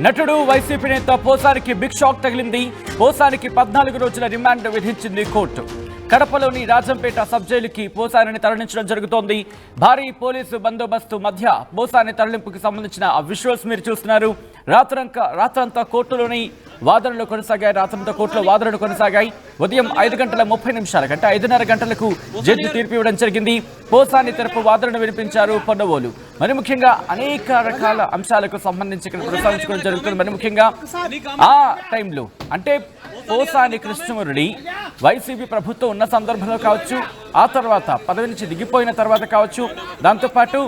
నటుడు వైసీపీ నేత పోసానికి big shock తగిలింది. పోసానికి 14 రోజుల రిమాండ్ విధించింది కోర్టు. కడపలోని రాజంపేట సబ్ జైలుకి పోసానిని తరలించడం జరుగుతోంది. భారీ పోలీసు బందోబస్తు మధ్య పోసాని తరలింపుకి సంబంధించిన విజువల్స్ మీరు చూస్తున్నారు. రాత్రంతా కోర్టులోని వాదనలు కొనసాగాయి. ఉదయం 5:30 అంటే 5:30 గంటలకు జడ్జి తీర్పు ఇవ్వడం జరిగింది. పోసాని తరపు వాదనను వినిపించారు పొన్నవోలు. మరి ముఖ్యంగా అనేక రకాల అంశాలకు సంబంధించి ఇక్కడ ప్రస్తావించుకోవడం జరుగుతుంది. మరి ముఖ్యంగా ఆ టైంలో అంటే పోసాని కృష్ణమురళి వైసీపీ ప్రభుత్వం ఉన్న సందర్భంలో కావచ్చు, ఆ తర్వాత పదవి నుంచి దిగిపోయిన తర్వాత కావచ్చు, దాంతోపాటు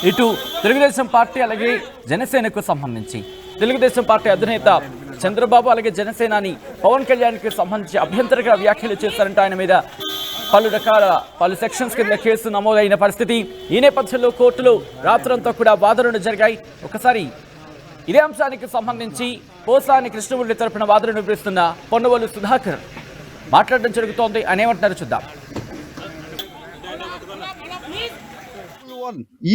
ఇటు తెలుగుదేశం పార్టీ అలాగే జనసేనకు సంబంధించి తెలుగుదేశం పార్టీ అధినేత చంద్రబాబు అలాగే జనసేనాని పవన్ కళ్యాణ్కి సంబంధించి అభ్యంతరకర వ్యాఖ్యలు చేశారంటే ఆయన మీద పలు సెక్షన్స్ కింద కేసు నమోదైన పరిస్థితి. ఈ నేపథ్యంలో కోర్టులో రాత్రంతా కూడా వాదనలు జరిగాయి. ఒకసారి ఇదే అంశానికి సంబంధించి పోసాని కృష్ణమురళి తరపున వాదనను వివరిస్తున్న పొన్నవోలు సుధాకర్ మాట్లాడడం జరుగుతోంది. ఆయన ఏమంటున్నారో చూద్దాం.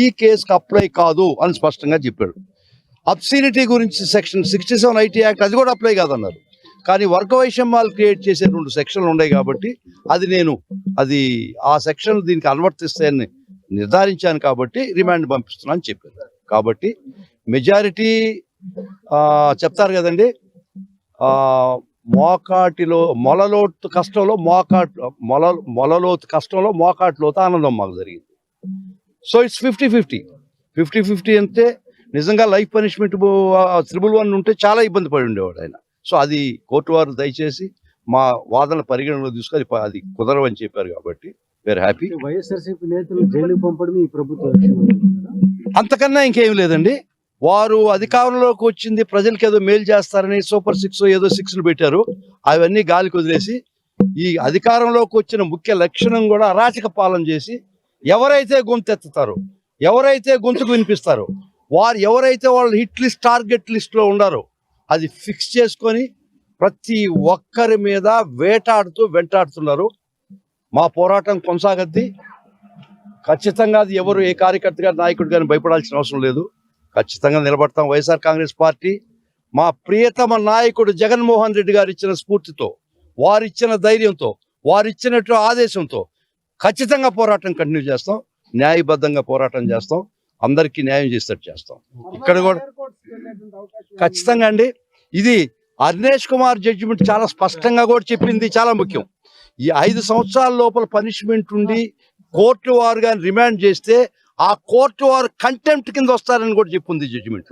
ఈ కేసుకు అప్లై కాదు అని స్పష్టంగా చెప్పాడు. అబ్సీనిటీ గురించి సెక్షన్ 67 ఐటీ యాక్ట్ అది కూడా అప్లై కాదన్నారు. కానీ వర్గ వైషమ్యాలు క్రియేట్ చేసే 2 సెక్షన్లు ఉన్నాయి కాబట్టి అది ఆ సెక్షన్ దీనికి అనువర్తిస్తాయని నిర్ధారించాను కాబట్టి రిమాండ్ పంపిస్తున్నా అని చెప్పారు. కాబట్టి మెజారిటీ చెప్తారు కదండి, మోకాటిలో మొలలోతు కష్టంలో మొలలోతు కష్టంలో మోకాటిలోతు ఆనందం మాకు జరిగింది. సో ఇట్స్ 50-50 అంటే నిజంగా లైఫ్ పనిష్మెంట్ 111 ఉంటే చాలా ఇబ్బంది పడి ఉండేవాడు ఆయన. సో అది కోర్టు వారు దయచేసి మా వాదన పరిగణనలో తీసుకొని అది కుదరవని చెప్పారు కాబట్టి వేర్ హ్యాపీ. వైఎస్ఆర్సీపీ నేతలు జైలుకు పంపడం ఈ ప్రభుత్వం అంతకన్నా ఇంకేం లేదండి. వారు అధికారంలోకి వచ్చింది ప్రజలకు ఏదో మేలు చేస్తారని సూపర్ 6 ఏదో 6లు పెట్టారు. అవన్నీ గాలికి వదిలేసి ఈ అధికారంలోకి వచ్చిన ముఖ్య లక్షణం కూడా అరాచక పాలన చేసి ఎవరైతే గొంతెత్తుతారో, ఎవరైతే గొంతుకు వినిపిస్తారో, ఎవరైతే వాళ్ళు హిట్ లిస్ట్ టార్గెట్ లిస్ట్లో ఉండారో అది ఫిక్స్ చేసుకొని ప్రతి ఒక్కరి మీద వెంటాడుతున్నారు. మా పోరాటం కొనసాగద్ది. ఖచ్చితంగా అది ఎవరు ఏ కార్యకర్త గారి నాయకుడు కానీ భయపడాల్సిన అవసరం లేదు. ఖచ్చితంగా నిలబడతాం. వైఎస్ఆర్ కాంగ్రెస్ పార్టీ మా ప్రియతమ నాయకుడు జగన్మోహన్ రెడ్డి గారు ఇచ్చిన స్ఫూర్తితో, వారిచ్చిన ధైర్యంతో, వారిచ్చినట్టు ఆదేశంతో ఖచ్చితంగా పోరాటం కంటిన్యూ చేస్తాం. న్యాయబద్ధంగా పోరాటం చేస్తాం. అందరికీ న్యాయం చేసేటట్టు చేస్తాం. ఇక్కడ కూడా ఖచ్చితంగా అండి. ఇది అర్నేష్ కుమార్ జడ్జిమెంట్ చాలా స్పష్టంగా కూడా చెప్పింది. చాలా ముఖ్యం. ఈ 5 సంవత్సరాల లోపల పనిష్మెంట్ ఉండి కోర్టు వారు కానీ రిమాండ్ చేస్తే ఆ కోర్టు వారు కంటెంప్ట్ కింద వస్తారని కూడా చెప్పింది జడ్జిమెంట్లో.